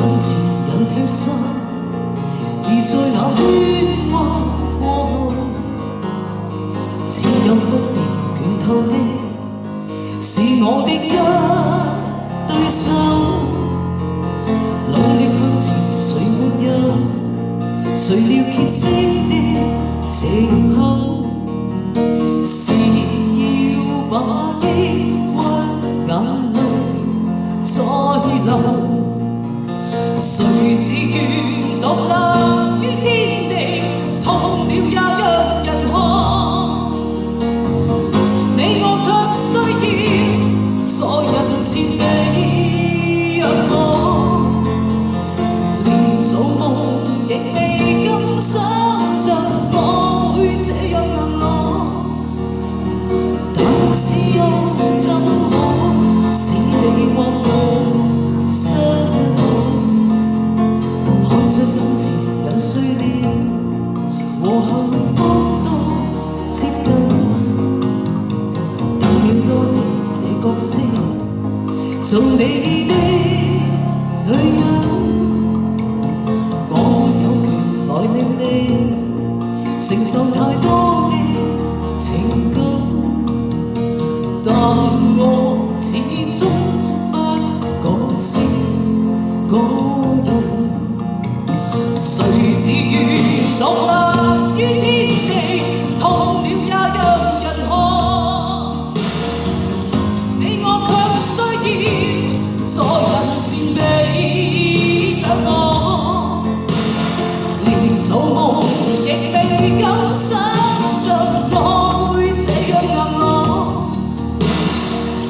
向前人漸失，而在那喧嘩過後，只有忽然倦透的是我的一對手。努力向前，誰沒有？誰料歇息的藉口，是要把抑鬱眼淚再流。誰自願獨立於天地，痛了也讓人看。你我卻需要在人前被仰望，連做夢亦未敢想像我會這樣硬朗。但是又怎可使你或我失望？看着眼前人碎了，和幸福多接近。等了多年這角色，做你的女人，我沒有權來令你承受太多的情感，但我始終不過是個人。誰自願獨立於天地，痛了也讓人看。你我卻需要在人前被仰望，連做夢亦未敢想像我會這樣硬朗。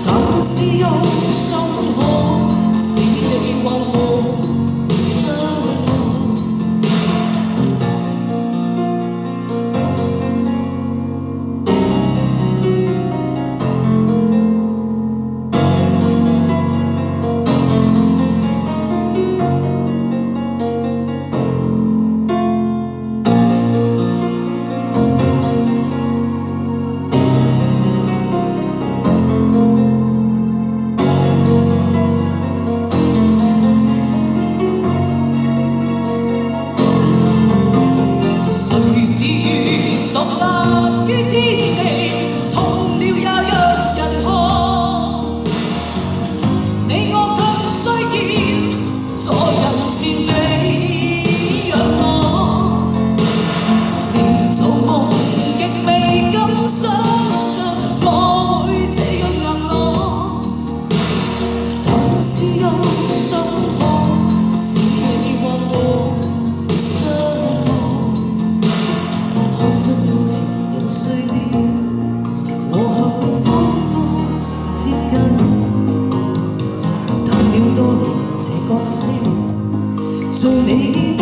但是又怎可使你或我失望？自願獨立於天地，痛了也讓人看。你我卻需要在人前被仰望，連做夢亦未敢想像我會這樣硬朗。但是又怎可使你或我失望？看着眼前人碎了，和幸福多接近。等了多年這角色，做你的